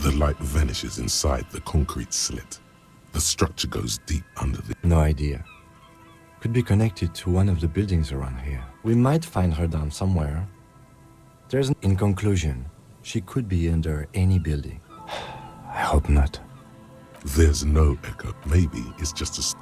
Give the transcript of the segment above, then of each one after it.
The light vanishes inside the concrete slit. The structure goes deep under the... No idea. Could be connected to one of the buildings around here. We might find her down somewhere. In conclusion, she could be under any building. I hope not. There's no echo. Maybe it's just a...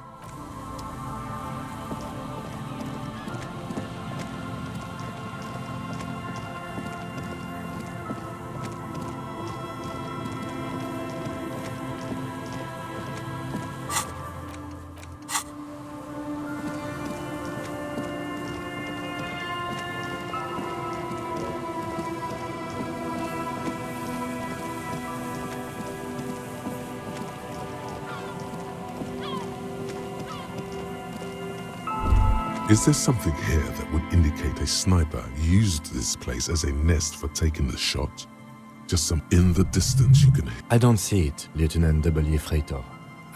Is there something here that would indicate a sniper used this place as a nest for taking the shot? Just some in the distance you can... I don't see it, Lieutenant W. Freitor.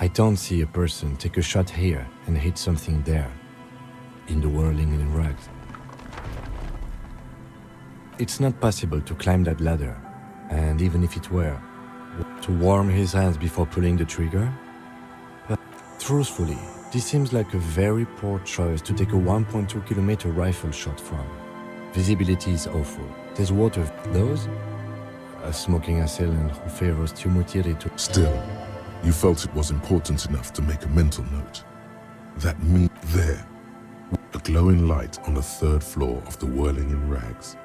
I don't see a person take a shot here and hit something there, in the whirling in rags. It's not possible to climb that ladder, and even if it were, to warm his hands before pulling the trigger? But truthfully, this seems like a very poor choice to take a 1.2 kilometer rifle shot from. Visibility is awful. There's water. Those? A smoking assailant who favors to mutilate to... Still, you felt it was important enough to make a mental note. That means there, a glowing light on the third floor of the whirling in rags.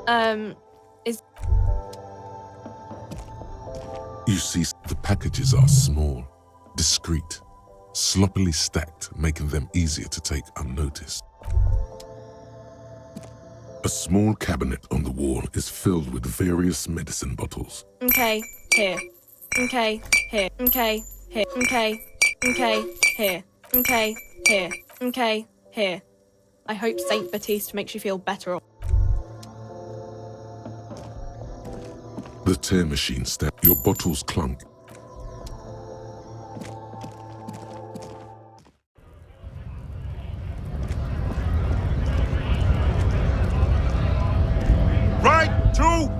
Is You see, the packages are small, discreet, sloppily stacked, making them easier to take unnoticed. A small cabinet on the wall is filled with various medicine bottles. okay, here. Okay, here. Okay, here. Okay, okay, here. Okay, here. Okay, here. I hope Saint Baptiste makes you feel better. The tear machine stack. Your bottles clunk. Right, two.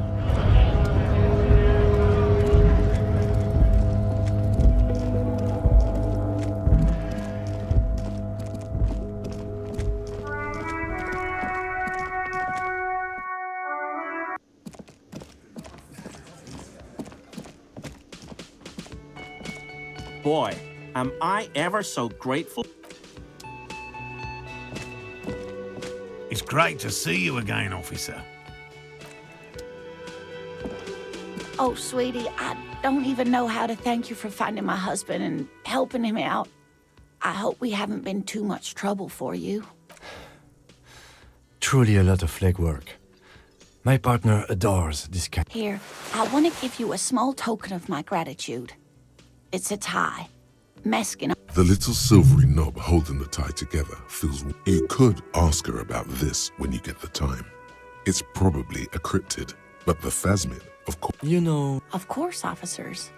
Boy, am I ever so grateful. It's great to see you again, officer. Oh, sweetie, I don't even know how to thank you for finding my husband and helping him out. I hope we haven't been too much trouble for you. Truly a lot of legwork. My partner adores this kind. Here, I want to give you a small token of my gratitude. It's a tie. Meskin. The little silvery knob holding the tie together feels... You could ask her about this when you get the time. It's probably a cryptid, but the phasmid, of course... You know, Of course, officers.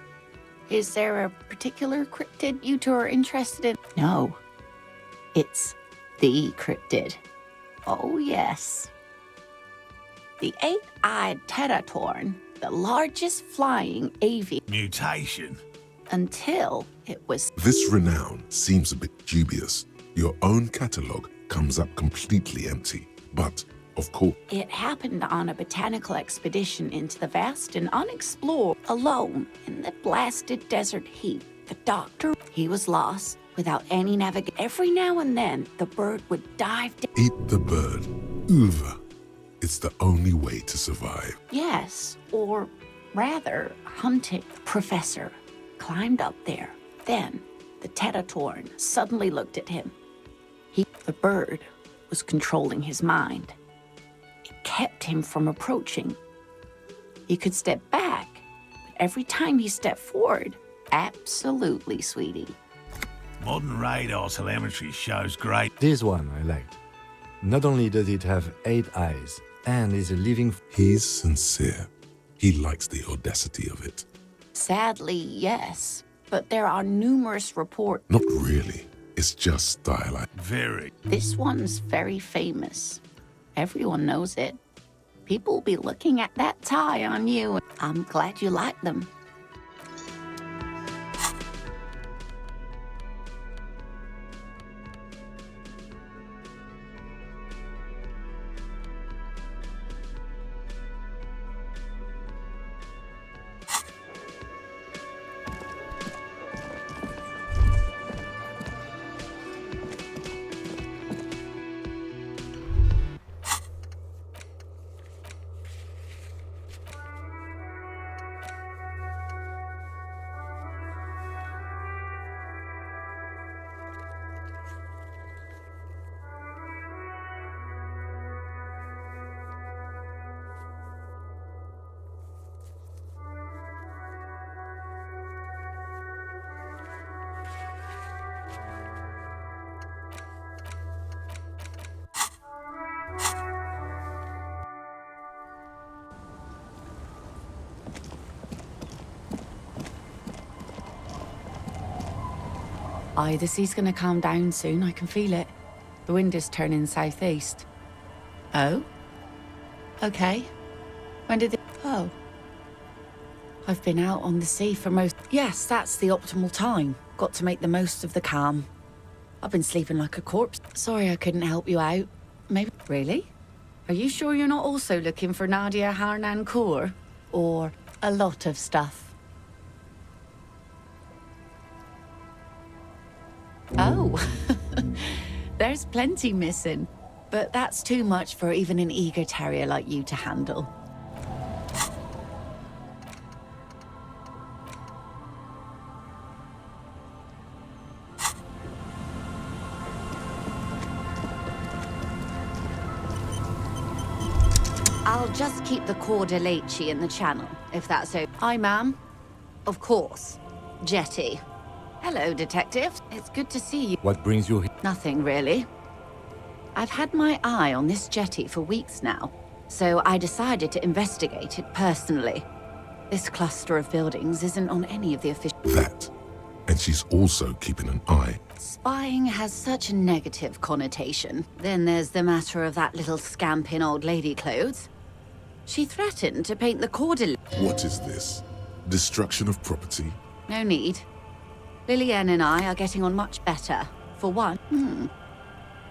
Is there a particular cryptid you two are interested in? No. It's the cryptid. Oh, yes. The eight-eyed pterotorn, the largest flying avian, Mutation. until it was... This renown seems a bit dubious. Your own catalogue comes up completely empty. But, of course... It happened on a botanical expedition into the vast and unexplored, alone in the blasted desert heat. The doctor, he was lost, without any navigation. Every now and then, the bird would dive down. Eat the bird. Uva. It's the only way to survive. Yes, or rather, hunting. Professor climbed up there. Then, the pterotorn suddenly looked at him. The bird was controlling his mind. It kept him from approaching. He could step back, but every time he stepped forward, absolutely, sweetie. Modern radar telemetry shows great. this one I liked. Not only does it have 8 eyes and is a living... He's sincere. He likes the audacity of it. Sadly, yes, but there are numerous reports. Not really. It's just stylized. Very. This one's very famous. Everyone knows it. People will be looking at that tie on you. I'm glad you like them. Aye, the sea's gonna calm down soon. I can feel it. The wind is turning southeast. Oh? Okay. When did it... Oh. I've been out on the sea for most... Yes, that's the optimal time. Got to make the most of the calm. I've been sleeping like a corpse. Sorry I couldn't help you out. Maybe... Really? Are you sure you're not also looking for Nadia Harnancourt? Or a lot of stuff? Oh, there's plenty missing. but that's too much for even an eager terrier like you to handle. I'll just keep the Corda Lacey in the channel, if that's okay. Hi, ma'am. Of course. Jetty. Hello, detective. It's good to see you. What brings you here? Nothing, really. I've had my eye on this jetty for weeks now, so I decided to investigate it personally. This cluster of buildings isn't on any of the official... That. And she's also keeping an eye. Spying has such a negative connotation. Then there's the matter of that little scamp in old lady clothes. She threatened to paint the Corda... What is this? Destruction of property? No need. Lillian and I are getting on much better. For one,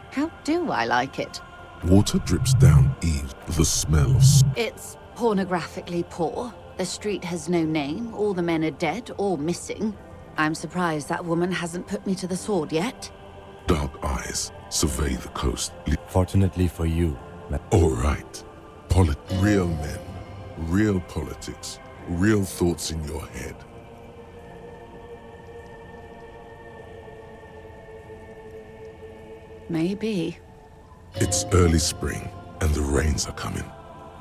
how do I like it? Water drips down eaves. The smell of... It's pornographically poor. The street has no name. All the men are dead or missing. I'm surprised that woman hasn't put me to the sword yet. Dark eyes survey the coast. Fortunately for you, All right. Real men, real politics, real thoughts in your head. Maybe. It's early spring, and the rains are coming.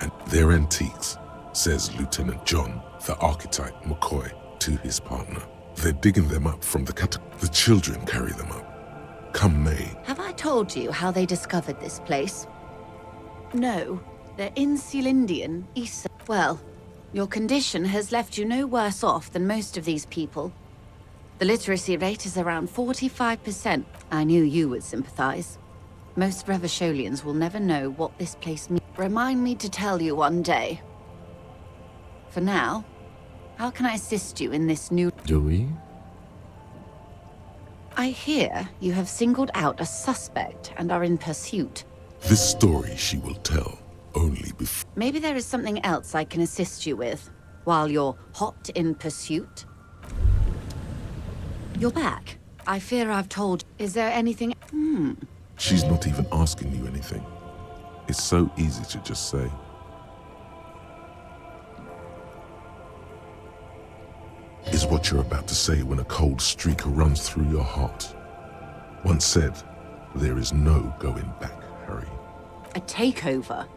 And they're antiques, says Lieutenant John, the archetype McCoy, to his partner. They're digging them up from the The children carry them up. Come May. Have I told you how they discovered this place? No. They're in Celindian, East. Well, your condition has left you no worse off than most of these people. The literacy rate is around 45%. I knew you would sympathize. Most Revacholians will never know what this place means. Remind me to tell you one day. For now, how can I assist you in this new... do we? I hear you have singled out a suspect and are in pursuit. This story she will tell only before... Maybe there is something else I can assist you with, while you're hot in pursuit. You're back. I fear I've told... Is there anything... She's not even asking you anything. It's so easy to just say. Is what you're about to say when a cold streak runs through your heart. Once said, there is no going back, Harry. A takeover?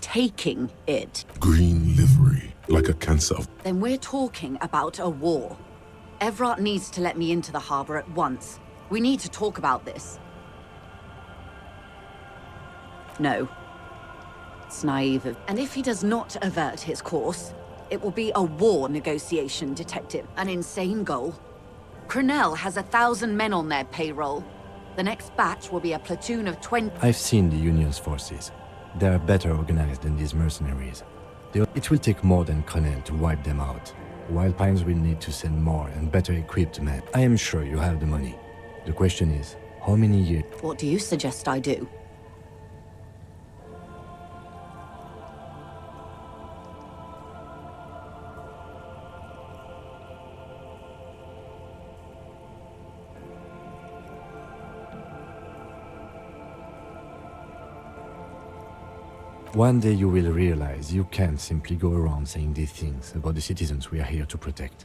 Taking it. Green livery, like a cancer of... Then we're talking about a war. Evrart needs to let me into the harbor at once. We need to talk about this. No. It's naive of... And if he does not avert his course, it will be a war negotiation, Detective. An insane goal. Crenell has 1,000 men on their payroll. The next batch will be a platoon of 20... I've seen the Union's forces. They are better organized than these mercenaries. It will take more than Crenell to wipe them out. Wild Pines will need to send more and better equipped men. I am sure you have the money. The question is, how many years? What do you suggest I do? One day you will realize you can't simply go around saying these things about the citizens we are here to protect.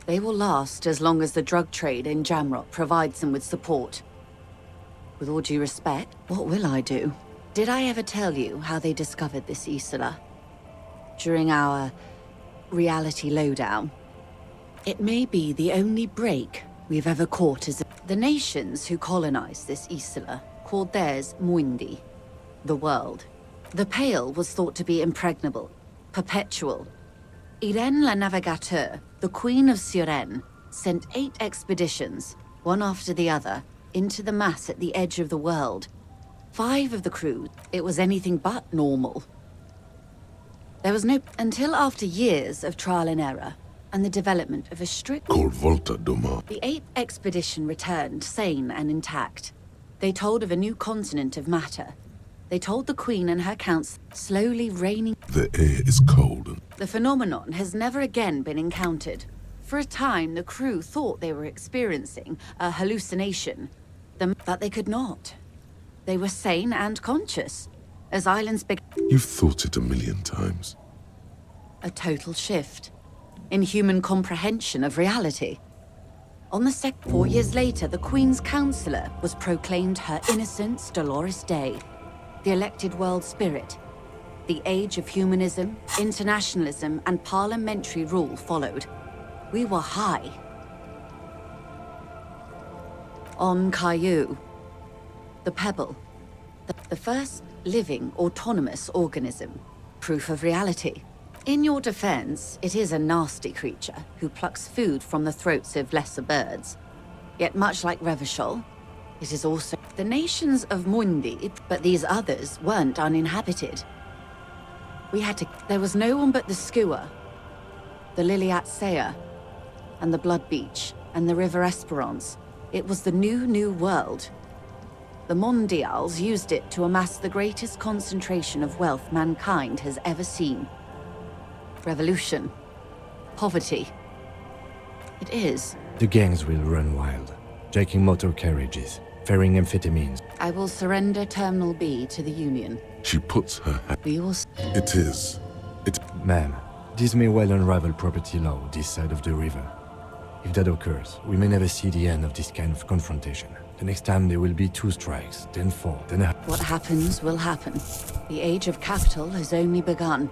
They will last as long as the drug trade in Jamrock provides them with support. With all due respect, what will I do? Did I ever tell you how they discovered this Isola? During our reality lowdown. It may be the only break we've ever caught as the nations who colonized this Isola called theirs Muindi, the world. The Pale was thought to be impregnable, perpetual. Irene la Navigateur, the Queen of Suren, sent 8 expeditions, one after the other, into the mass at the edge of the world. 5 of the crew, it was anything but normal. There was no... Until after years of trial and error, and the development of a strict... Called Volta Doma. The 8th expedition returned, sane and intact. They told of a new continent of matter. They told the Queen and her council, slowly raining... The air is cold and... The phenomenon has never again been encountered. For a time, the crew thought they were experiencing a hallucination, but they could not. They were sane and conscious. As islands began, You've thought it a million times. a total shift in human comprehension of reality. On the 4 years later, the Queen's Counsellor was proclaimed Her Innocence Dolores Day, the elected world spirit. The age of humanism, internationalism, and parliamentary rule followed. We were high. On Caillou, the pebble, the first living autonomous organism, proof of reality. In your defense, it is a nasty creature who plucks food from the throats of lesser birds. Yet much like Revachol, it is also the nations of Mundi, but these others weren't uninhabited. There was no one but the Skua, the Liliat Sea, and the Blood Beach, and the River Esperance. It was the new world. The Mondials used it to amass the greatest concentration of wealth mankind has ever seen. Revolution. Poverty. It is. The gangs will run wild, jacking motor carriages, ferrying amphetamines. I will surrender Terminal B to the Union. She puts her hand. We will... It is. Ma'am, this may well unravel property law this side of the river. If that occurs, we may never see the end of this kind of confrontation. The next time there will be 2 strikes, then 4, then a... What happens will happen. The age of capital has only begun.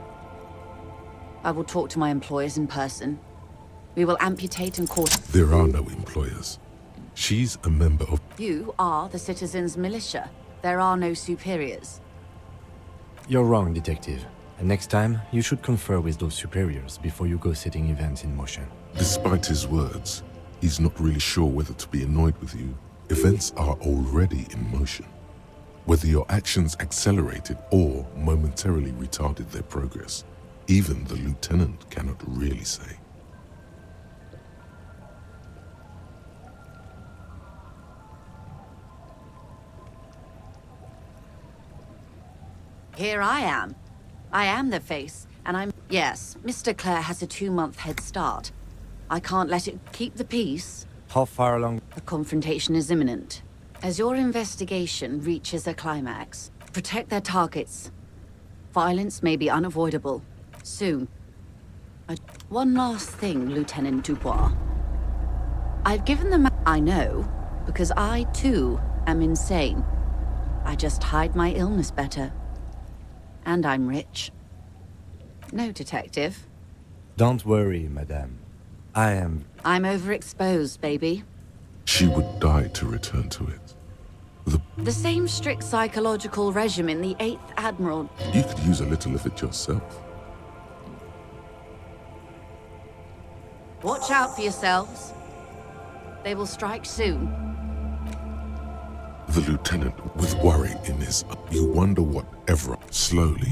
I will talk to my employers in person. We will amputate and quarter... There are no employers. She's a member of... You are the citizens' militia. There are no superiors. You're wrong, Detective. And next time, you should confer with those superiors before you go setting events in motion. Despite his words, he's not really sure whether to be annoyed with you. Events are already in motion. Whether your actions accelerated or momentarily retarded their progress, even the lieutenant cannot really say. Here I am. I am the face, and I'm... Yes, Mr. Clare has a 2-month head start. I can't let it keep the peace. How far along? A confrontation is imminent. As your investigation reaches a climax, protect their targets. Violence may be unavoidable. Soon. One last thing, Lieutenant Dubois. I've given them... I know, because I, too, am insane. I just hide my illness better. And I'm rich. No, Detective. Don't worry, madame. I'm overexposed, baby. She would die to return to it. The same strict psychological regimen the 8th Admiral... You could use a little of it yourself. Watch out for yourselves. They will strike soon. The lieutenant, with worry in his... You wonder whatever... Slowly.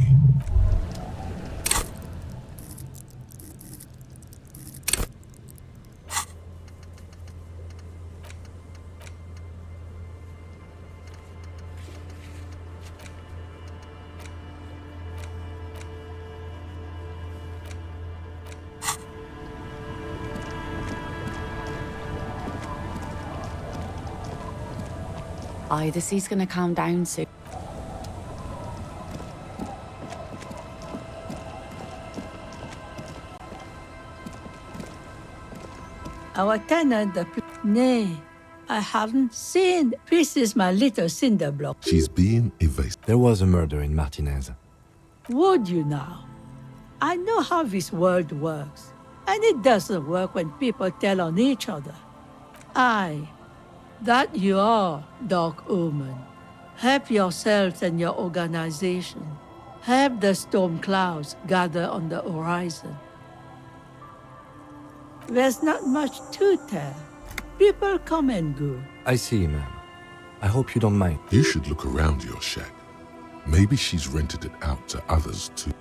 The sea's gonna calm down soon. Our tenant, nay, I haven't seen. This is my little cinder block. She's being evasive. There was a murder in Martinez. Would you now? I know how this world works, and it doesn't work when people tell on each other. Aye, that you are, Dark Omen. Help yourselves and your organization. Help the storm clouds gather on the horizon. There's not much to tell. People come and go. I see, ma'am. I hope you don't mind. You should look around your shack. Maybe she's rented it out to others too.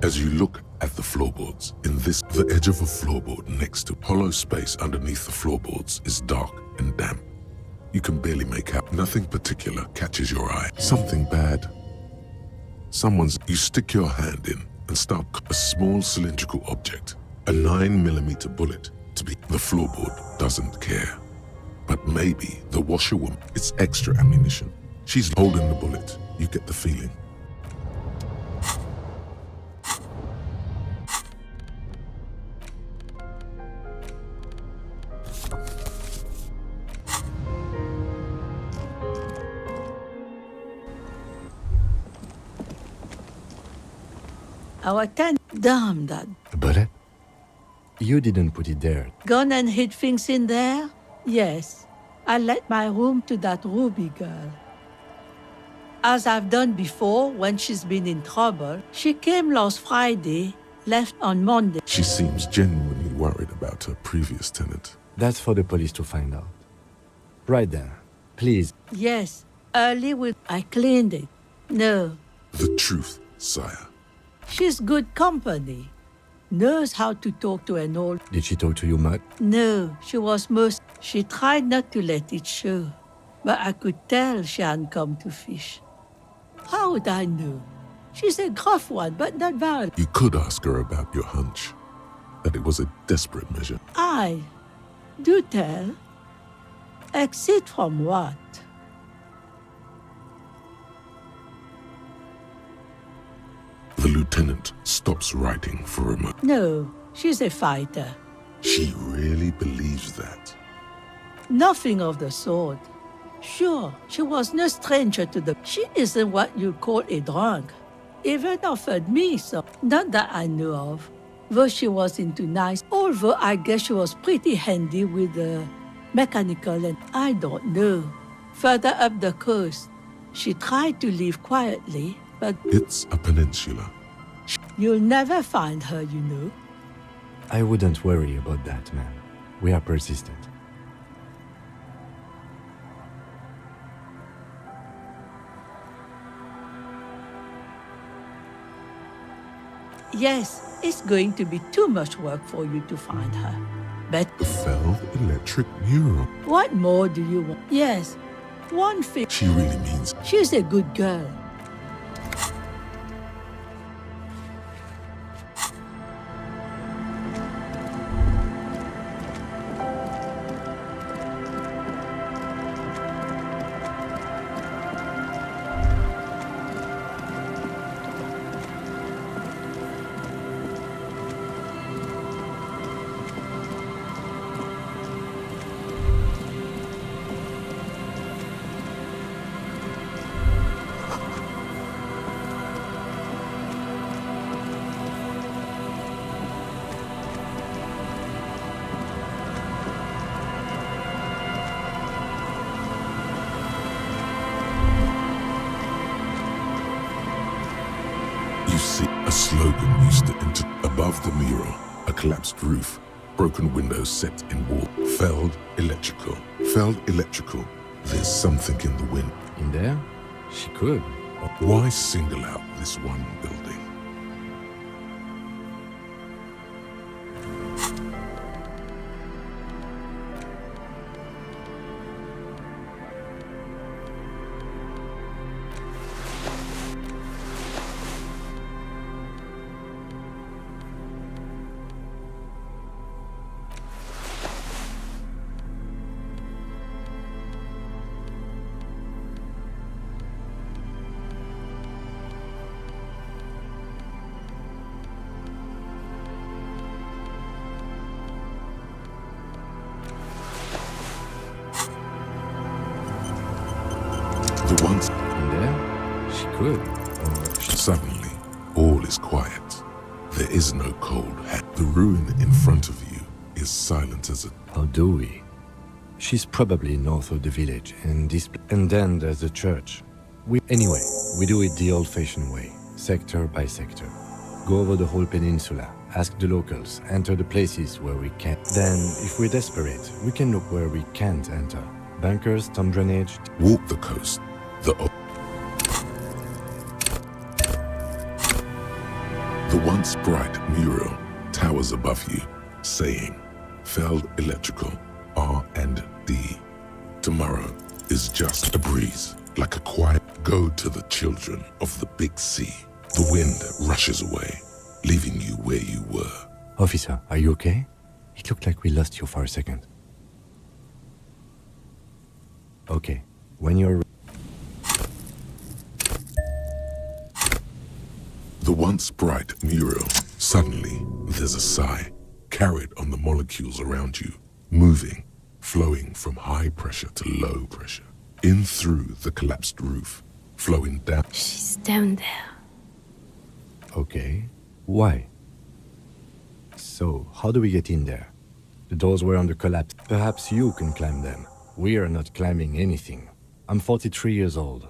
As you look at the floorboards, the edge of a floorboard next to hollow space underneath the floorboards is dark and damp. You can barely make out. Nothing particular catches your eye. Something bad. You stick your hand in and start a small cylindrical object. A 9mm bullet to be. The floorboard doesn't care. But maybe the washerwoman, it's extra ammunition. She's holding the bullet. You get the feeling. Our tent, damn that. A bullet? You didn't put it there. Gone and hid things in there? Yes. I let my room to that Ruby girl. As I've done before when she's been in trouble. She came last Friday, left on Monday. She seems genuinely worried about her previous tenant. That's for the police to find out. Right then. Please. Yes, early with I cleaned it. No, The truth, sire. she's good company. Knows how to talk to an old. Did she talk to you much? No, she was most. She tried not to let it show, but I could tell she hadn't come to fish. How would I know? She's a gruff one, but not violent. You could ask her about your hunch, that it was a desperate measure. Do tell. Exit from what? The lieutenant stops writing for a moment. No, she's a fighter. She really believes that. Nothing of the sort. Sure, she was no stranger to the. She isn't what you call a drunk. Even offered me some. Not that I know of. Though she was into nice. Although I guess she was pretty handy with the mechanical and I don't know. Further up the coast, she tried to live quietly, but It's a peninsula. you'll never find her, you know. I wouldn't worry about that, man. We are persistent. Yes, it's going to be too much work for you to find her. But The Feld Electric Mural. what more do you want? Yes, one thing. She really means She's a good girl. You see, a slogan used to enter above the mural, a collapsed roof, broken windows set in wall. Feld Electrical. Feld Electrical. There's something in the wind. In there? She could. Why single out this one building? The ones In there? She could. Or she... suddenly, all is quiet. There is no cold hand. The ruin in front of you is silent as a. How do we? She's probably north of the village, and then there's the church. Anyway, we do it the old-fashioned way, sector by sector. Go over the whole peninsula, ask the locals, enter the places where we can. Then, if we're desperate, we can look where we can't enter. Bunkers, storm drainage. Walk the coast. The once bright mural towers above you, saying, Feld Electrical, R&D. Tomorrow, is just a breeze, like a quiet go to the children of the big sea. The wind rushes away, leaving you where you were. Officer, are you okay? It looked like we lost you for a second. Okay, when you're... The once bright mural, suddenly there's a sigh, carried on the molecules around you, moving, flowing from high pressure to low pressure, in through the collapsed roof, flowing down. She's down there. Okay, why? So, how do we get in there? The doors were under collapse. Perhaps you can climb them. We are not climbing anything. I'm 43 years old.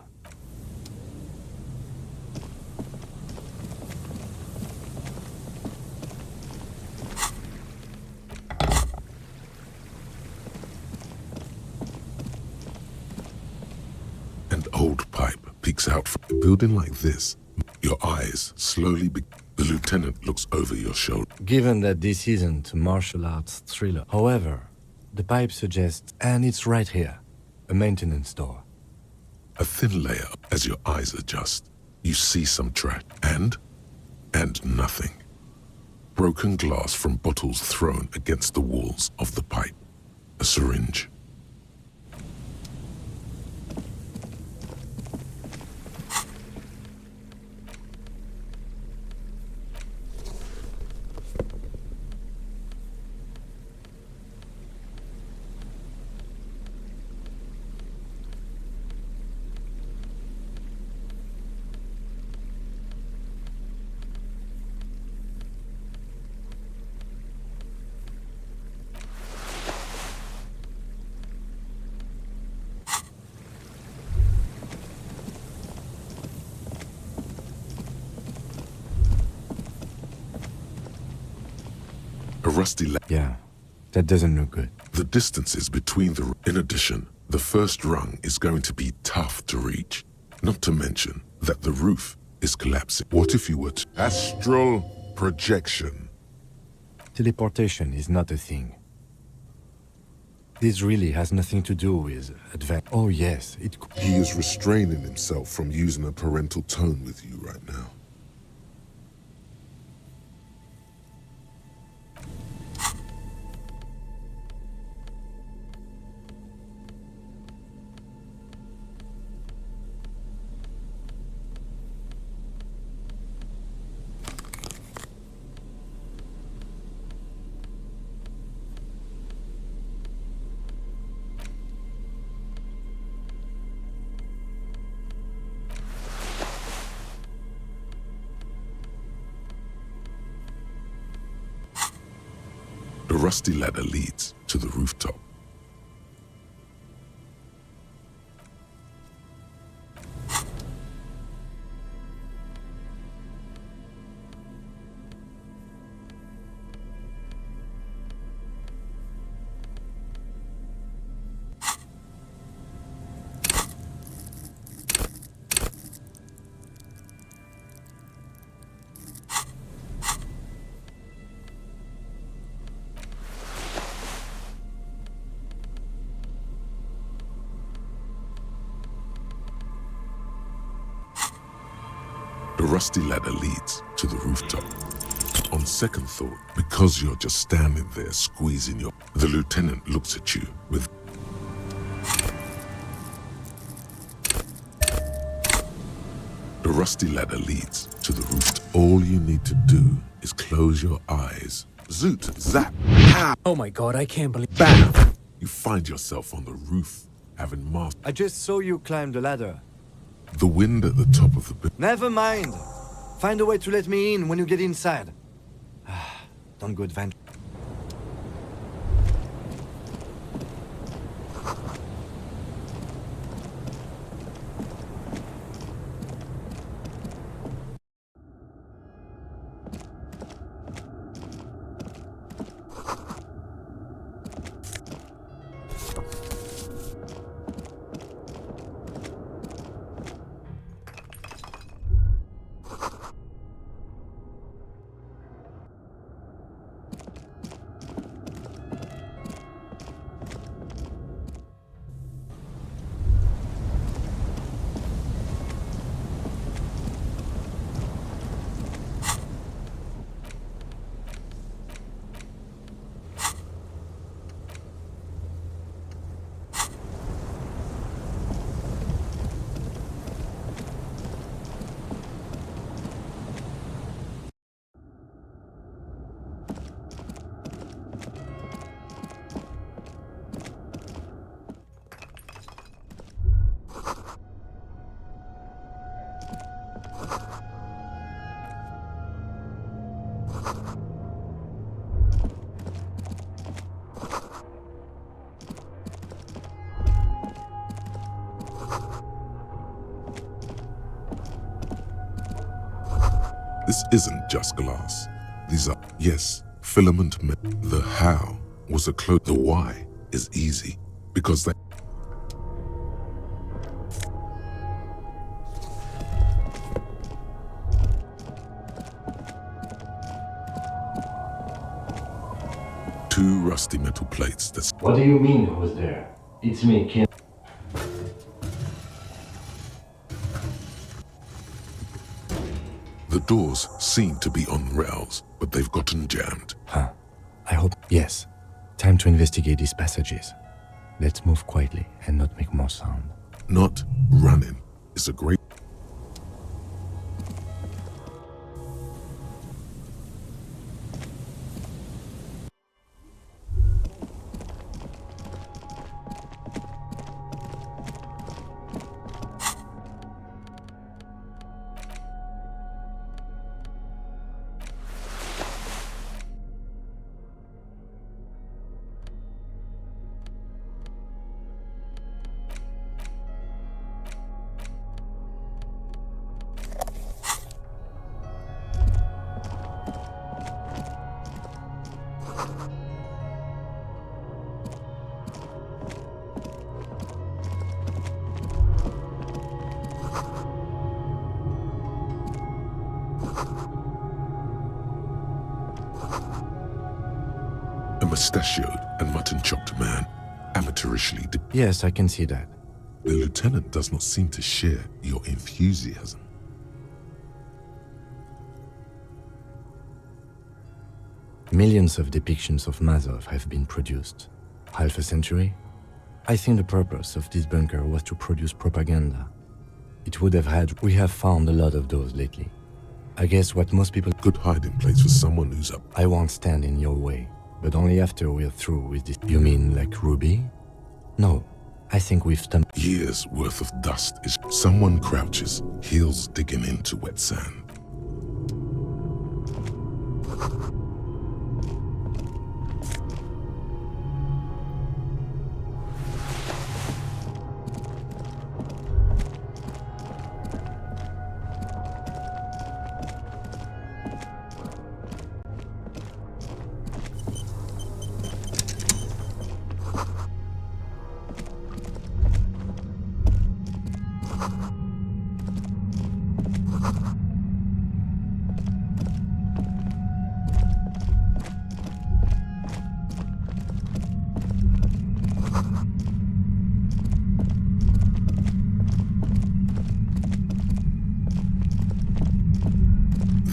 An old pipe peeks out from a building like this. Your eyes slowly The lieutenant looks over your shoulder. Given that this isn't a martial arts thriller, however, the pipe suggests, and it's right here, a maintenance door. A thin layer. As your eyes adjust, you see some trash and nothing. Broken glass from bottles thrown against the walls of the pipe. A syringe. A rusty Yeah, that doesn't look good. The distances between the... In addition, the first rung is going to be tough to reach. Not to mention that the roof is collapsing. What if you were to... Astral projection. Teleportation is not a thing. This really has nothing to do with advance. Oh yes, it could. He is restraining himself from using a parental tone with you right now. The rusty ladder leads to the rooftop. The rusty ladder leads to the rooftop. On second thought, because you're just standing there squeezing your... The lieutenant looks at you with... The rusty ladder leads to the rooftop. All you need to do is close your eyes. Zoot, zap, pow, Oh my god, I can't believe... bam! You find yourself on the roof, having mastered I just saw you climb the ladder. the wind at the top of the building. Never mind. Find a way to let me in when you get inside. Don't go adventure. This isn't just glass. These are, yes, filament. The how was a close. The why is easy because they. Two rusty metal plates that's. What do you mean, who's there? It's me, Ken. The doors seem to be on rails, but they've gotten jammed. Huh. I hope. Yes. Time to investigate these passages. Let's move quietly and not make more sound. Not running is a great. A mustachioed and mutton-chopped man, amateurishly. Yes, I can see that. The lieutenant does not seem to share your enthusiasm. Millions of depictions of Mazov have been produced. Half a century? I think the purpose of this bunker was to produce propaganda. It would have had. We have found a lot of those lately. I guess what most people. Good hiding place for someone who's up. I won't stand in your way, but only after we're through with this. You mean like Ruby? No, I think we've done. Years worth of dust is. Someone crouches, heels digging into wet sand.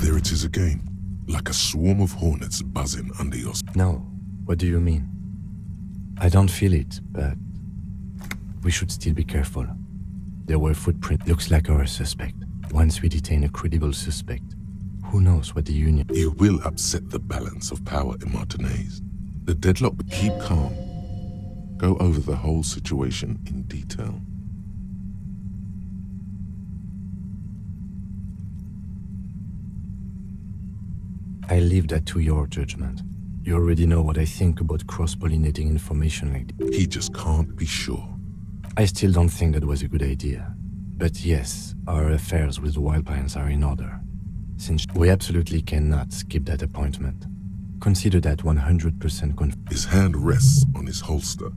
There it is again, like a swarm of hornets buzzing under your. No, what do you mean? I don't feel it, but we should still be careful. There were footprints. Looks like our suspect. Once we detain a credible suspect, who knows what the Union. You will upset the balance of power in Martinez. The deadlock. Keep calm. Go over the whole situation in detail. I leave that to your judgment. You already know what I think about cross-pollinating information like this. He just can't be sure. I still don't think that was a good idea. But yes, our affairs with the Wild Pines are in order. Since we absolutely cannot skip that appointment. Consider that 100% His hand rests on his holster.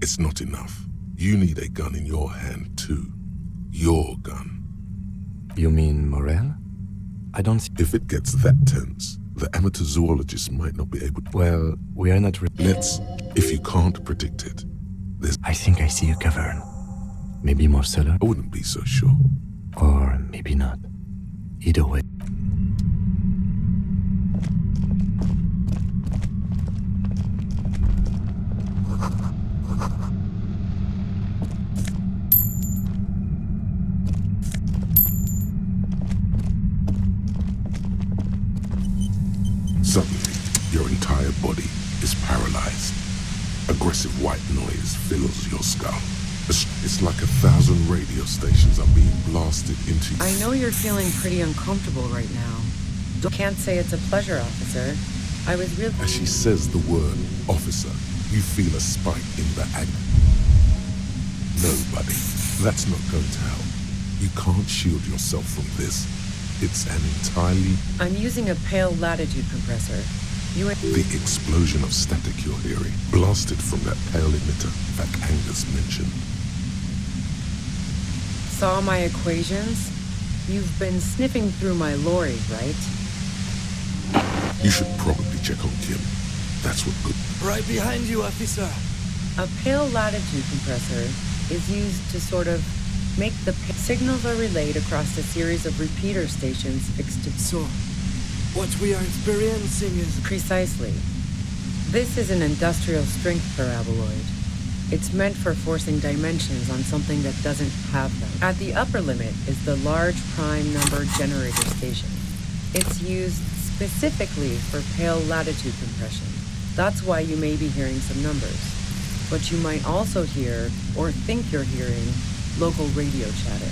It's not enough. You need a gun in your hand too. Your gun. You mean Morel? I don't see. If it gets that tense, the amateur zoologist might not be able to. Well, we are not. Let's, if you can't predict it, there's. I think I see a cavern. Maybe more cellar, I wouldn't be so sure. or maybe not. Either way. Suddenly, your entire body is paralyzed. Aggressive white noise fills your skull. It's like 1,000 radio stations are being blasted into you. I know you're feeling pretty uncomfortable right now. Can't say it's a pleasure, officer. I was really... As she says the word officer, you feel a spike in the agony. No, buddy, that's not going to help. You can't shield yourself from this. It's an entirely... I'm using a pale latitude compressor. The explosion of static you're hearing blasted from that pale emitter that Angus mentioned. Saw my equations? You've been sniffing through my lorry, right? You should probably check on Kim. That's what good... Right behind you, officer. A pale latitude compressor is used to sort of make the signals are relayed across a series of repeater stations fixed to... So, what we are experiencing is... Precisely. This is an industrial strength paraboloid. It's meant for forcing dimensions on something that doesn't have them. At the upper limit is the large prime number generator station. It's used specifically for pale latitude compression. That's why you may be hearing some numbers. But you might also hear, or think you're hearing, local radio chatter.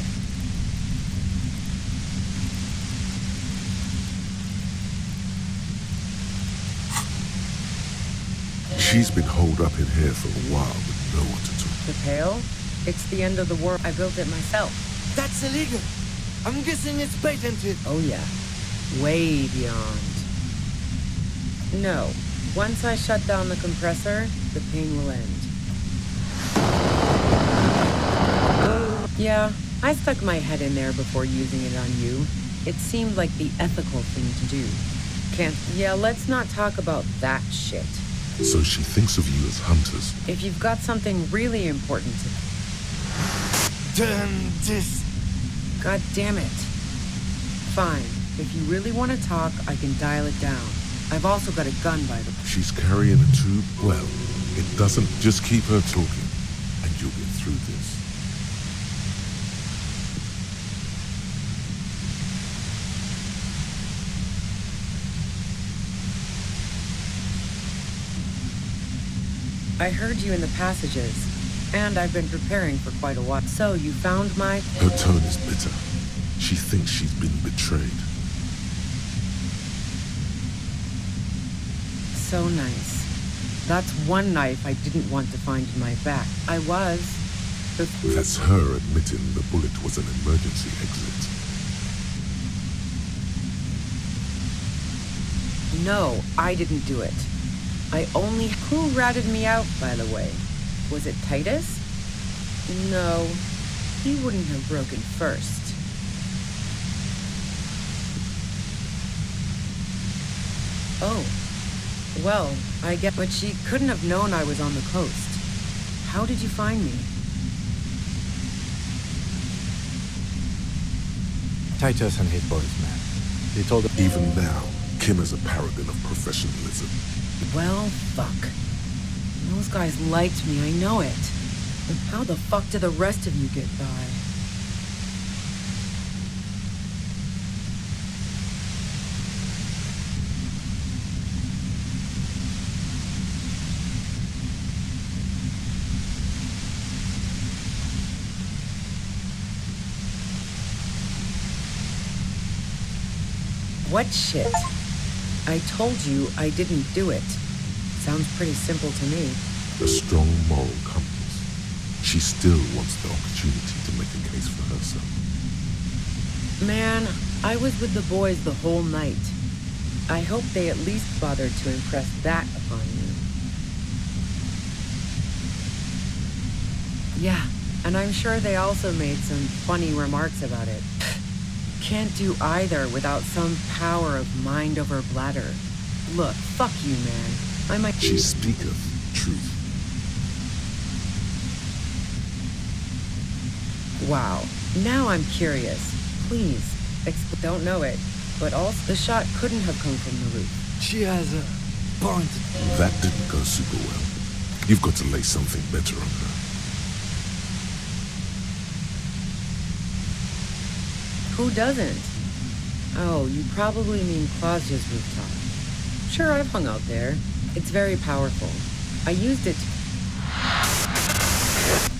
She's been holed up in here for a while with no one to talk. The pale? It's the end of the world. I built it myself. That's illegal. I'm guessing it's patented. Oh yeah. Way beyond. No. Once I shut down the compressor, the pain will end. Yeah, I stuck my head in there before using it on you. It seemed like the ethical thing to do. Yeah, let's not talk about that shit. So she thinks of you as hunters. If you've got something really important to... Turn this... God damn it. Fine. If you really want to talk, I can dial it down. I've also got a gun by the... She's carrying a tube. Well, it doesn't. Just keep her talking, and you'll get through this. I heard you in the passages, and I've been preparing for quite a while. So, you found my... Her tone is bitter. She thinks she's been betrayed. So nice. That's one knife I didn't want to find in my back. I was... That's her admitting the bullet was an emergency exit. No, I didn't do it. I only... Who ratted me out, by the way? Was it Titus? No, he wouldn't have broken first. Oh, well, I get... But she couldn't have known I was on the coast. How did you find me? Titus and his boys, man. They told them... Even now, Kim is a paragon of professionalism. Well, fuck. Those guys liked me, I know it. But how the fuck do the rest of you get by? What shit? I told you I didn't do it. Sounds pretty simple to me. A strong moral compass. She still wants the opportunity to make a case for herself. Man, I was with the boys the whole night. I hope they at least bothered to impress that upon you. Yeah, and I'm sure they also made some funny remarks about it. Can't do either without some power of mind over bladder. Look, fuck you, man. I might... She speaketh truth. Wow. Now I'm curious. Please, don't know it. But also, the shot couldn't have come from the roof. She has a point. That didn't go super well. You've got to lay something better on her. Who doesn't? Oh, you probably mean Claudia's rooftop. Sure, I've hung out there. It's very powerful. I used it.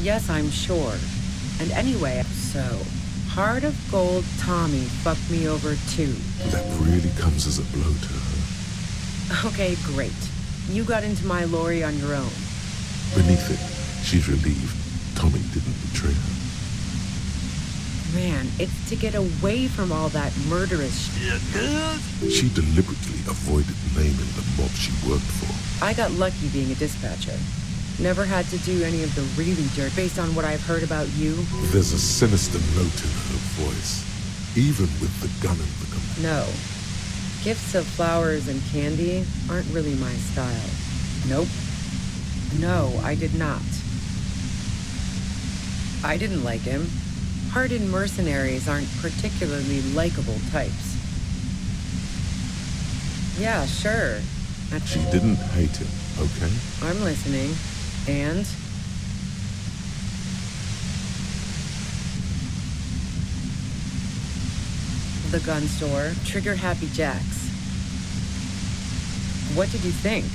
Yes, I'm sure. And anyway, so, Heart of Gold Tommy fucked me over too. That really comes as a blow to her. Okay, great. You got into my lorry on your own. Beneath it, she's relieved Tommy didn't betray her. Man, it's to get away from all that murderous shit. She deliberately avoided naming the mob she worked for. I got lucky being a dispatcher. Never had to do any of the really dirt based on what I've heard about you. There's a sinister note in her voice, even with the gun in the gun. No. Gifts of flowers and candy aren't really my style. Nope. No, I did not. I didn't like him. Hardened mercenaries aren't particularly likable types. Yeah, sure. She didn't hate him, okay? I'm listening. And? The gun store, Trigger Happy Jacks. What did you think?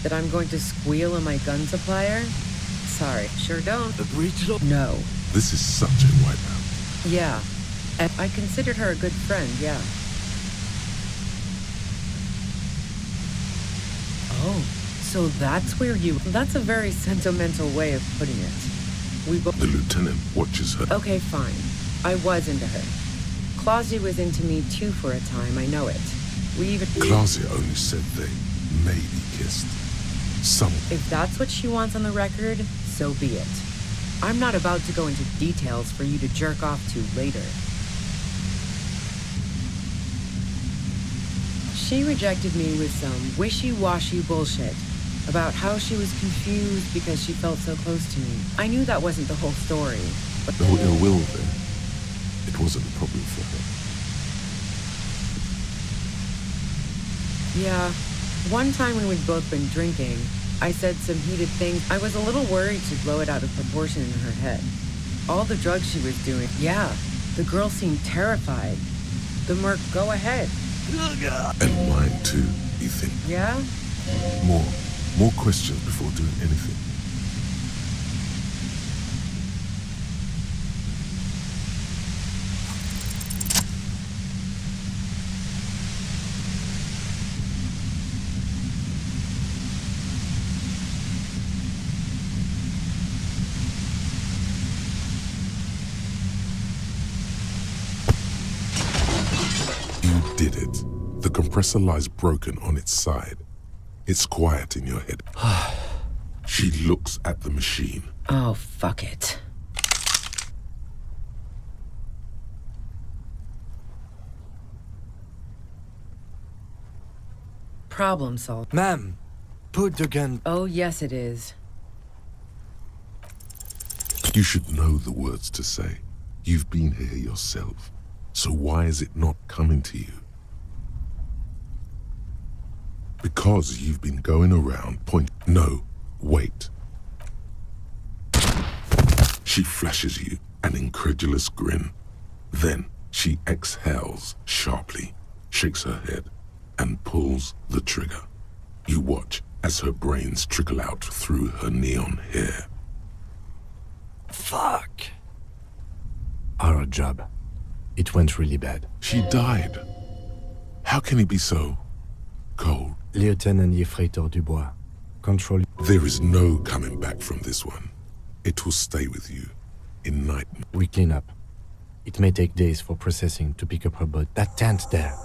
That I'm going to squeal on my gun supplier? Sorry, sure don't. The breach? No. This is such a wipeout. Yeah. And I considered her a good friend, yeah. Oh, so that's where you... That's a very sentimental way of putting it. We both... The lieutenant watches her. Okay, fine. I was into her. Clausy was into me too for a time, I know it. We even... Clausia only said they maybe kissed. Some... If that's what she wants on the record, so be it. I'm not about to go into details for you to jerk off to later. She rejected me with some wishy-washy bullshit about how she was confused because she felt so close to me. I knew that wasn't the whole story, but... No ill will there. It wasn't a problem for her. Yeah. One time when we'd both been drinking, I said some heated things. I was a little worried she'd blow it out of proportion in her head. All the drugs she was doing. Yeah, the girl seemed terrified. The merc, go ahead. And mine too, you think? Yeah? More questions before doing anything. Did it. The compressor lies broken on its side. It's quiet in your head. She looks at the machine. Oh, fuck it. Problem solved. Ma'am, put the gun... Oh, yes it is. You should know the words to say. You've been here yourself. So why is it not coming to you? Because you've been going around No, wait. She flashes you an incredulous grin. Then she exhales sharply, shakes her head, and pulls the trigger. You watch as her brains trickle out through her neon hair. Fuck. Our job. It went really bad. She died. How can he be so cold? Lieutenant Yefreitor Dubois. Control... There is no coming back from this one. It will stay with you. In night. We clean up. It may take days for processing to pick up her body. That tent there.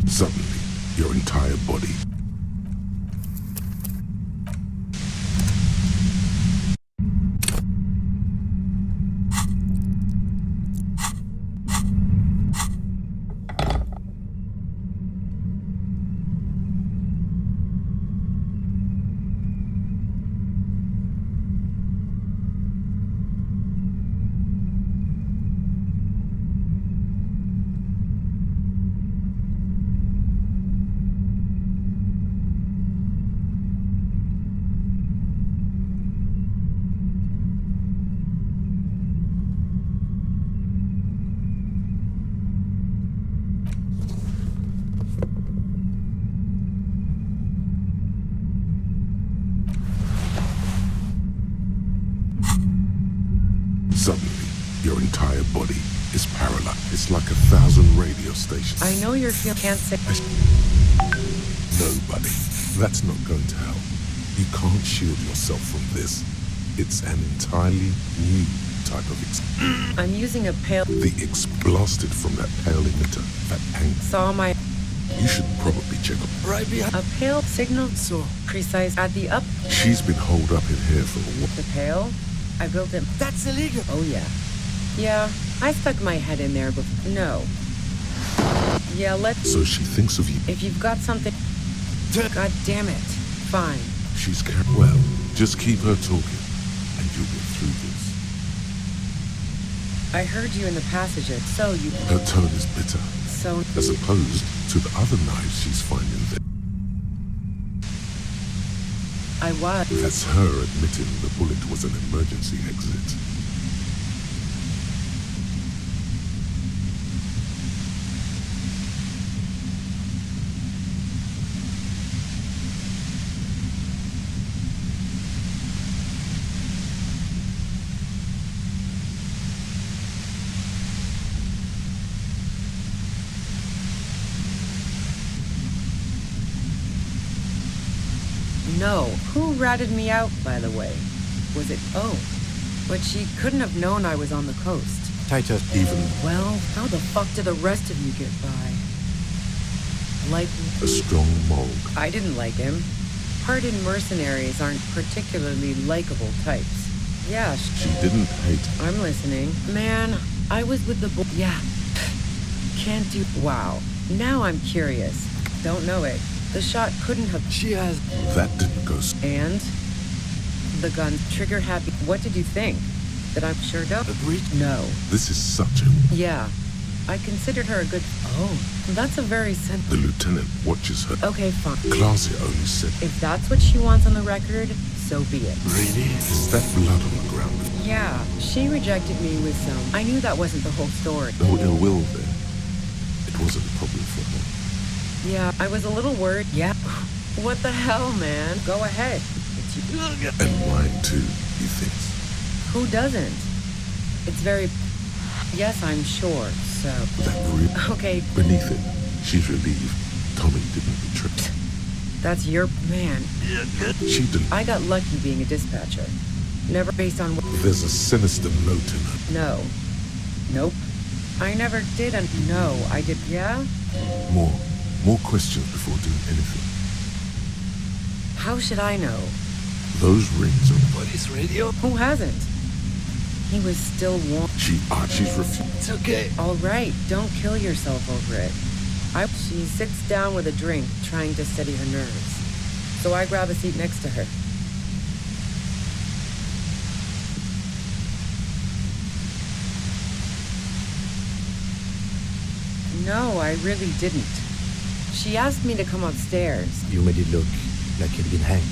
Suddenly, your entire body Your entire body is paralyzed. It's like 1,000 radio stations. I know your feel can't say. No, buddy. That's not going to help. You can't shield yourself from this. It's an entirely new type of I'm using a pale. The blasted from that pale emitter, that angle. Saw my. You should probably check up. Right behind. A pale signal. So precise at the up. She's been holed up in here for a while. The pale. I built it. That's illegal. Oh yeah. Yeah. I stuck my head in there before. No. Yeah. Let's. So she thinks of you. If you've got something. God damn it. Fine. She's well. Just keep her talking, and you'll get through this. I heard you in the passage. So you. Her tone is bitter, So. as opposed to the other knives she's finding there. I was. That's her admitting the bullet was an emergency exit. No. Who ratted me out, by the way? Was it? Oh. But she couldn't have known I was on the coast. Titus. Even Well, how the fuck did the rest of you get by? Like, a strong mold. I didn't like him. Hardened mercenaries aren't particularly likable types. Yeah, She didn't hate. I'm listening. Man, I was with the yeah. Can't do. Wow. Now I'm curious. Don't know it. The shot couldn't have. She has. That didn't go. And the gun trigger happy. What did you think? That I'm sure don't. Agreed. No. This is such a. Yeah. I considered her a good. Oh, that's a very The lieutenant watches her. Okay, fine. Clausia only said, If that's what she wants on the record, so be it. Really? "Is that blood on the ground?" Yeah, she rejected me with some. I knew that wasn't the whole story. No ill will there. It wasn't a problem for her. Yeah, I was a little worried. Yeah. What the hell, man? Go ahead. It's you. And mine too, he thinks. Who doesn't? It's very. Yes, I'm sure. So. That real. Okay, Beneath it, she's relieved Tommy didn't betray. that's your man. She didn't. I got lucky being a dispatcher. Never based on what. There's a sinister note in her. No. Nope. I never did. No, I did. Yeah? More questions before doing anything. How should I know? Those rings are. Police radio? Who hasn't? He was still warm. She's refused. It's okay. All right, don't kill yourself over it. She sits down with a drink, trying to steady her nerves. So I grab a seat next to her. No, I really didn't. She asked me to come upstairs. You made it look like he'd been hanged.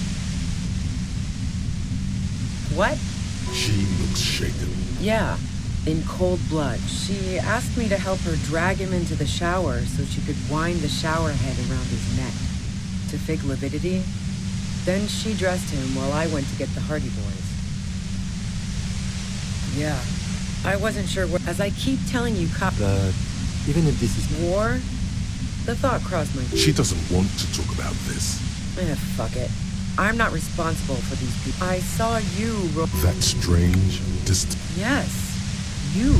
What? She looks shaken. Yeah, in cold blood. She asked me to help her drag him into the shower so she could wind the shower head around his neck to fake lividity. Then she dressed him while I went to get the Hardy Boys. Yeah, I wasn't sure what. As I keep telling you, cop. But even if this is War? The thought crossed my. She doesn't want to talk about this. Fuck it. I'm not responsible for these people. I saw you. That strange, distant Yes, you.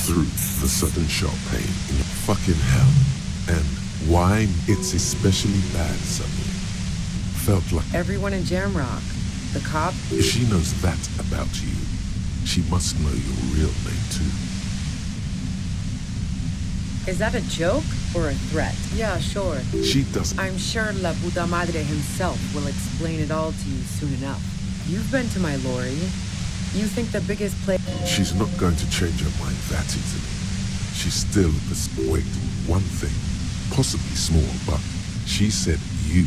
through the sudden sharp pain in your fucking hell. And why it's especially bad suddenly. Felt like Everyone in Jamrock. The cop. if she knows that about you, she must know your real name too. Is that a joke or a threat? Yeah, sure. She doesn't. I'm sure La Puta Madre himself will explain it all to you soon enough. You've been to my lorry. You think the biggest play. She's not going to change her mind that easily. She's still wait, one thing, possibly small, but she said you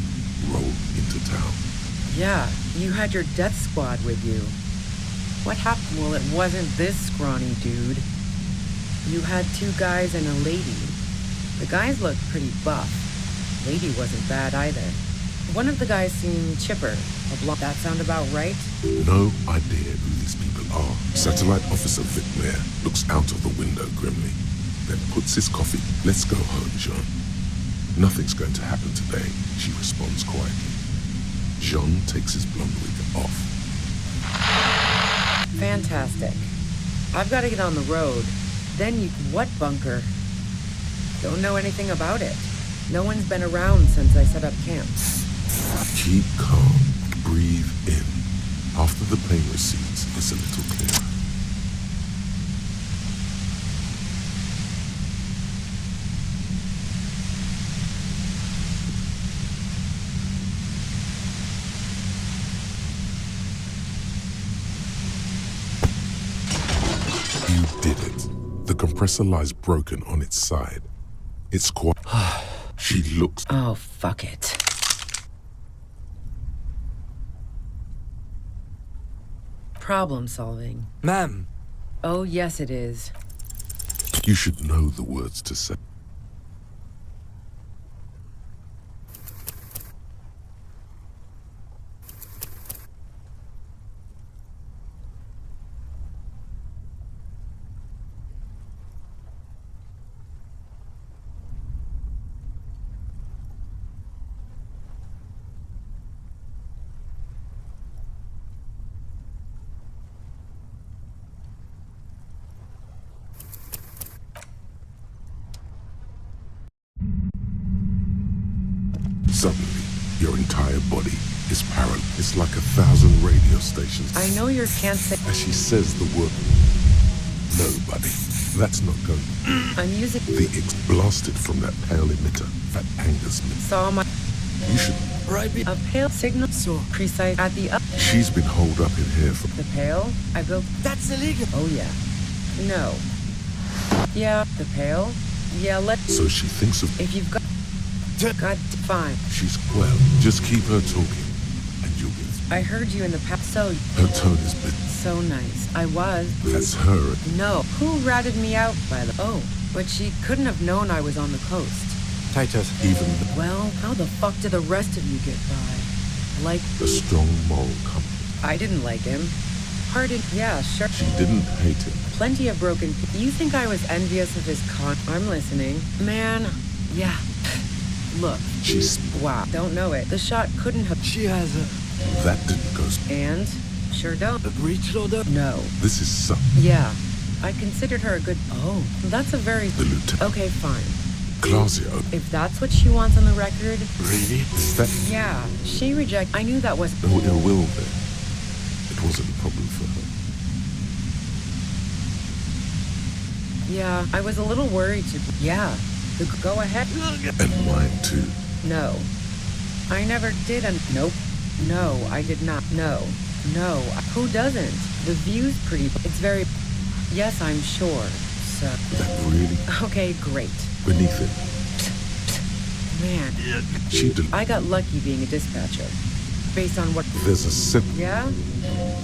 rolled into town. Yeah, you had your death squad with you. What happened? Well, it wasn't this scrawny dude. You had 2 guys and a lady. The guys looked pretty buff. Lady wasn't bad either. One of the guys seemed chipper. That sound about right? No idea who these people are. Satellite Officer Vic Mayer looks out of the window grimly, then puts his coffee. Let's go home, Jean. Nothing's going to happen today, she responds quietly. Jean takes his blonde wig off. Fantastic. I've got to get on the road. Then you... What bunker? Don't know anything about it. No one's been around since I set up camp. Keep calm. Breathe in. After the pain recedes, it's a little clearer. You did it. The compressor lies broken on its side. It's quite... She looks... Oh, fuck it. Problem solving. Ma'am! Oh, yes it is. You should know the words to say. Suddenly, your entire body is parallel. It's like 1,000 radio stations. I know you can't say... As she says the word, no, buddy, that's not going. I'm using... The X blasted from that pale emitter that angers me. Saw my... You should... Right be... A pale signal. So precise at the up... She's been holed up in here for... The pale? I built... That's illegal! Oh, yeah. No. Yeah, the pale? Yeah, So she thinks of... If you've got... God, fine. She's... Well, just keep her talking, and you'll get... I heard you in the past, so... Her tone is bit... So nice. I was... That's her. No. Who ratted me out by the... Oh, but she couldn't have known I was on the coast. Titus. Even Well, how the fuck did the rest of you get by? Like... a strong moral compass. I didn't like him. Pardon? Yeah, sure. She didn't hate him. Plenty of broken... You think I was envious of his con... I'm listening. Man, yeah. Look. She's... Wow. Don't know it. The shot couldn't have... She has a... That didn't go... And? Sure don't. a breech loader? No. This is some... Yeah. I considered her a good... Oh. That's a very... The lieutenant... Okay, fine. Glasio. If that's what she wants on the record... Really? Is that... Yeah. She reject... I knew that was... No ill will there. It wasn't a problem for her. Yeah. I was a little worried to... Yeah. Go ahead. And mine too. No. I never did a... Nope. No, I did not. No. No. Who doesn't? The view's pretty... It's very... Yes, I'm sure. So... That really... Okay, great. Beneath it. Man. She did... I got lucky being a dispatcher. Based on what... There's a sip Yeah?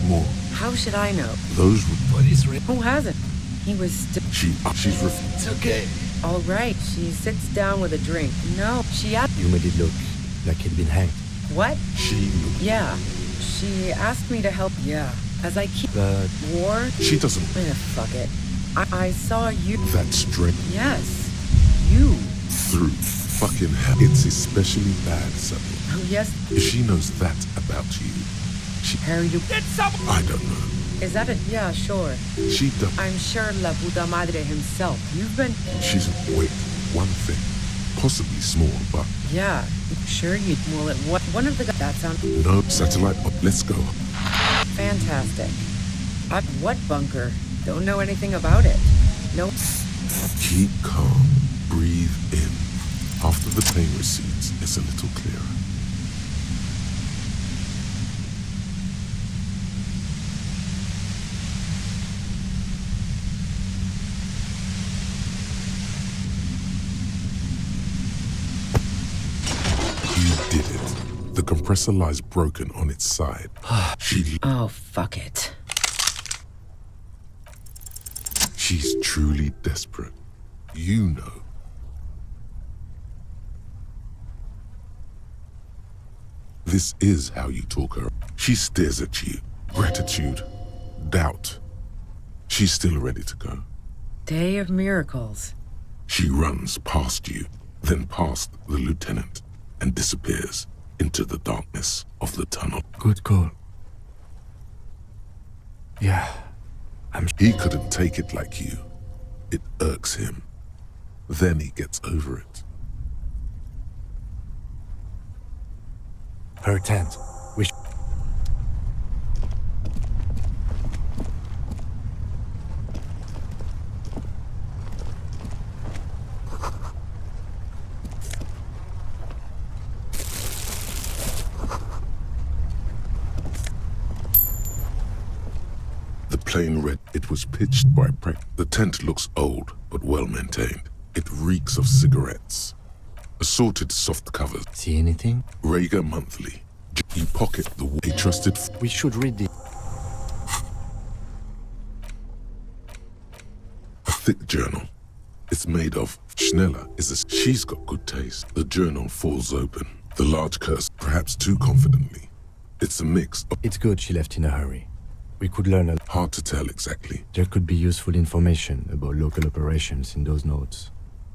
more. How should I know? Those... What is real? Who hasn't? He was still... She's It's okay. All right. She sits down with a drink. No, she asked... You made it look like he'd been hanged. What? She... Yeah. She asked me to help... Yeah. As I keep... But War? She doesn't... Fuck it. I saw you... That strength Yes. You. through fucking hell. It's especially bad, suddenly. Oh, yes. If she knows that about you, she... Harry, you... I don't know. Is that a... Yeah, sure. She does... I'm sure La Puta Madre himself. You've been... She's... Wait, one thing. Possibly small, but... Yeah. Sure you... Well, it... What... One of the... That sound... No, satellite up. Let's go. Fantastic. What bunker? Don't know anything about it. No... Keep calm. Breathe in. After the pain recedes, it's a little clearer. You did it. The compressor lies broken on its side. She... Oh, fuck it. She's truly desperate. You know. This is how you talk her. She stares at you. Gratitude. Doubt. She's still ready to go. Day of miracles. She runs past you, then past the lieutenant, and disappears into the darkness of the tunnel. Good call. Yeah, He couldn't take it like you. It irks him. Then he gets over it. her tent. The plane read it was pitched by The tent looks old, but well maintained. It reeks of cigarettes. Assorted soft covers. See anything? Rager Monthly. You pocket the a trusted. We should read the... A thick journal. It's made of. Schneller is a. She's got good taste. The journal falls open. The large curse, perhaps too confidently. It's a mix of. It's good she left in a hurry. We could learn a... Hard to tell exactly. There could be useful information about local operations in those notes.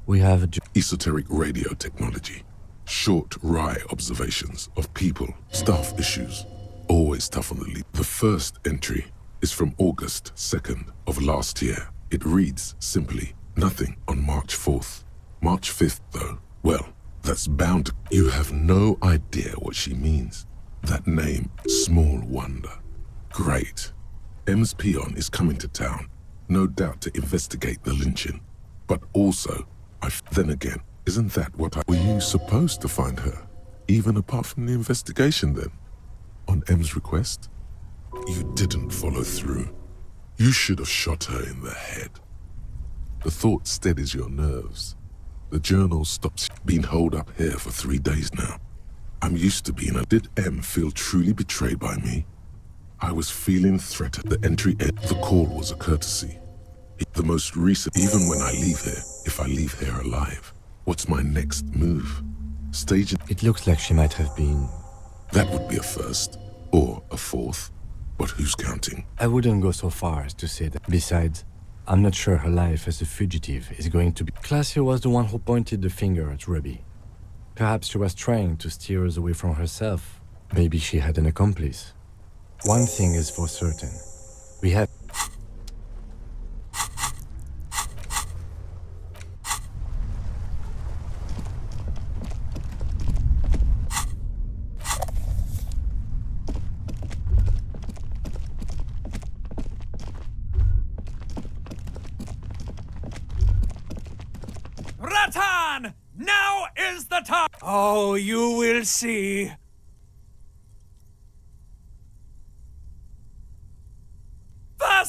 We have a... Esoteric radio technology. Short, wry observations of people, staff issues. Always tough on the lead. The first entry is from August 2nd of last year. It reads simply, nothing on March 4th. March 5th, though, well, that's bound to... You have no idea what she means. That name, small wonder. Great. M's peon is coming to town, no doubt to investigate the lynching. But also, then again, isn't that what I... Were you supposed to find her? Even apart from the investigation then? On M's request? You didn't follow through. You should have shot her in the head. The thought steadies your nerves. The journal stops. Been holed up here for 3 days now. I'm used to being a... Did M feel truly betrayed by me? I was feeling threatened. The entry end. The call was a courtesy. The most recent... Even when I leave here, if I leave here alive, what's my next move? Stage it. It looks like she might have been... That would be a first. Or a fourth. But who's counting? I wouldn't go so far as to say that. Besides, I'm not sure her life as a fugitive is going to be... Glacier was the one who pointed the finger at Ruby. Perhaps she was trying to steer us away from herself. Maybe she had an accomplice. One thing is for certain. We have... Ratan! Now is the time! Oh, you will see.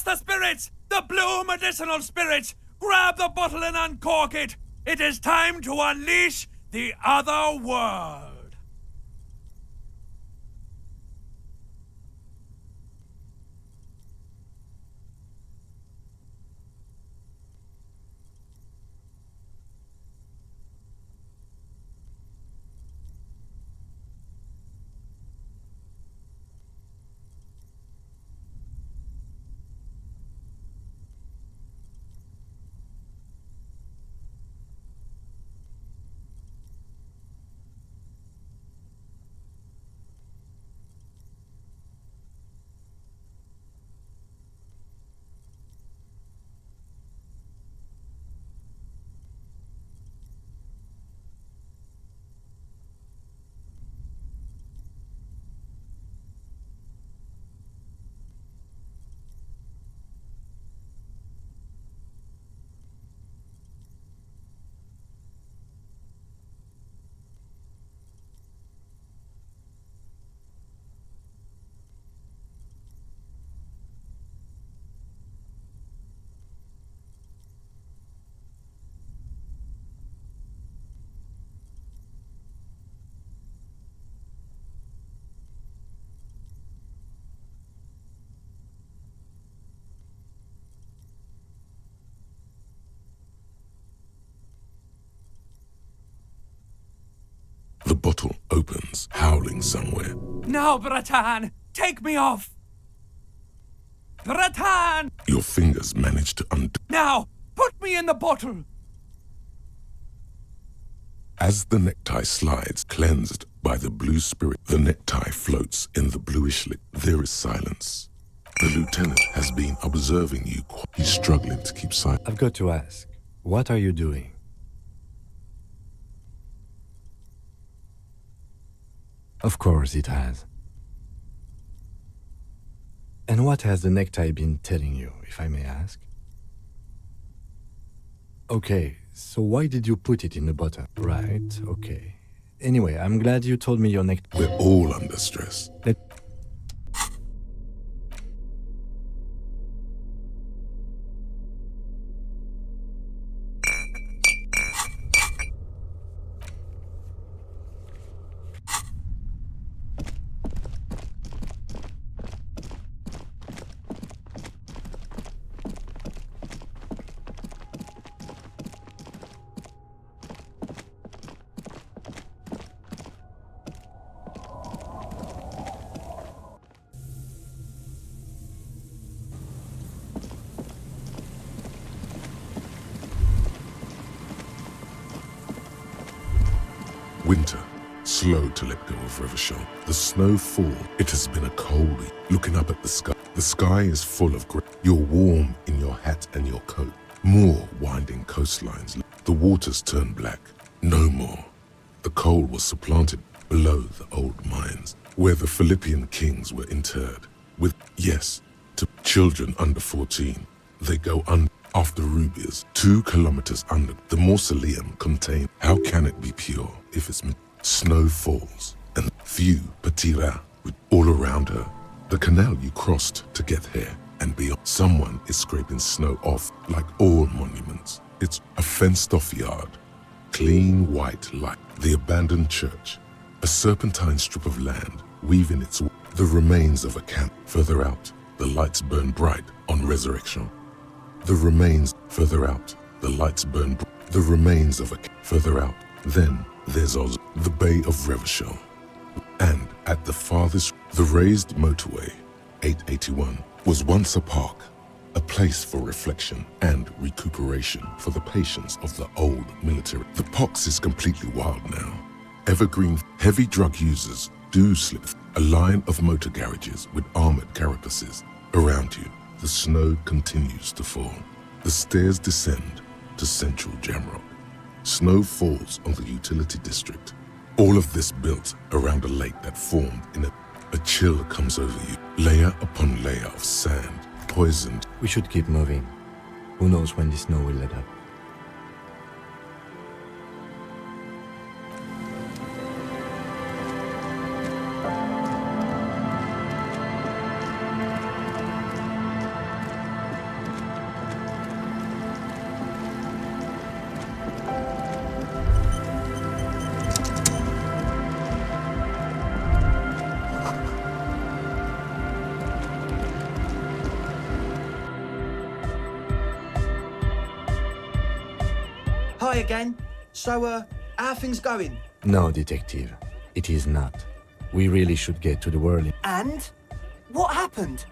The spirits! The blue medicinal spirits! Grab the bottle and uncork it! It is time to unleash the other world! bottle opens, howling somewhere. Now, Bratan, take me off! Bratan! Your fingers manage to undo. Now, put me in the bottle! As the necktie slides, cleansed by the blue spirit, the necktie floats in the bluish light. There is silence. The lieutenant has been observing you. He's struggling to keep silent. I've got to ask, what are you doing? Of course it has. And what has the necktie been telling you, if I may ask? Okay, so why did you put it in the bottle? Right, okay. Anyway, I'm glad you told me your necktie. We're all under stress. Winter, slow to let go of Revachol. The snow fall. It has been a cold week. Looking up at the sky. The sky is full of gray. You're warm in your hat and your coat. More winding coastlines. The waters turn black. No more. The coal was supplanted below the old mines, where the Philippian kings were interred. With, yes, to children under 14. They go under. After rubies, 2 kilometers under, the mausoleum contained. How can it be pure if it's snow falls and few patira with all around her? The canal you crossed to get here and beyond. Someone is scraping snow off like all monuments. It's a fenced-off yard, clean white light. The abandoned church, a serpentine strip of land weaving its. The remains of a camp further out. The lights burn bright on resurrection. The remains further out. The lights burn. The remains of a further out. Then there's Oz, the Bay of Revachol. And at the farthest, the raised motorway, 881, was once a park, a place for reflection and recuperation for the patients of the old military. The pox is completely wild now. Evergreen, heavy drug users do slip. A line of motor garages with armored carapaces around you. The snow continues to fall. The stairs descend to central Jamrock. Snow falls on the utility district. All of this built around a lake that formed in a chill comes over you. Layer upon layer of sand, poisoned. We should keep moving. Who knows when the snow will let up. Hi again. So, how are things going? No, detective. It is not. We really should get to the whirling. And? What happened?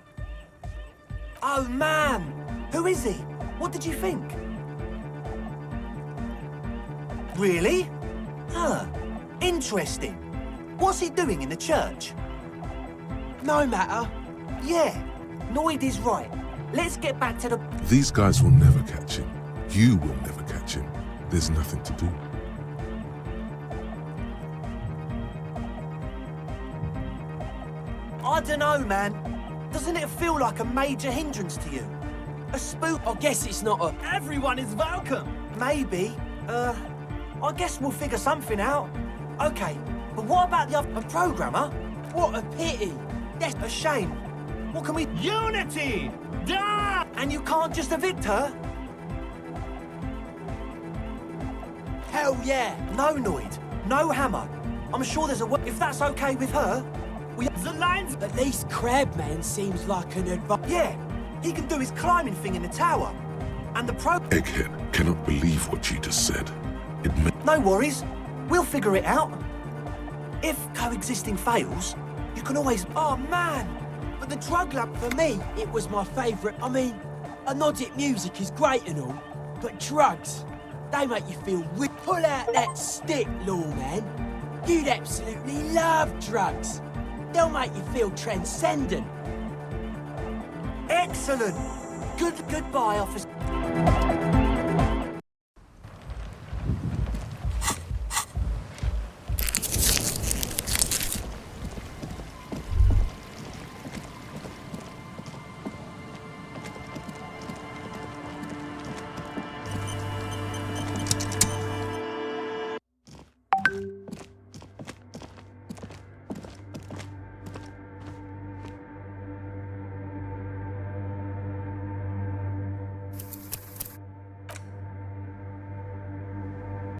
Oh, man! Who is he? What did you think? Really? Huh. Interesting. What's he doing in the church? No matter. Yeah, Noid is right. Let's get back to the... These guys will never catch him. You will never catch him. There's nothing to do. I don't know, man. Doesn't it feel like a major hindrance to you? A spook? I guess it's not a... Everyone is welcome. Maybe. I guess we'll figure something out. Okay, but what about the other... A programmer? What a pity. That's a shame. What can we... Unity! Duh! And you can't just evict her? Hell yeah! No Noid, no hammer. I'm sure there's a way. If that's okay with her, we... The lines... At least Crabman seems like an advice. Yeah, he can do his climbing thing in the tower. And the Egghead cannot believe what you just said. It may... No worries. We'll figure it out. If coexisting fails, you can always... Oh, man! But the drug lab, for me, it was my favourite. I mean, anodic music is great and all, but drugs, they make you feel... Pull out that stick, lawman. You'd absolutely love drugs. They'll make you feel transcendent. Excellent. Goodbye, officer.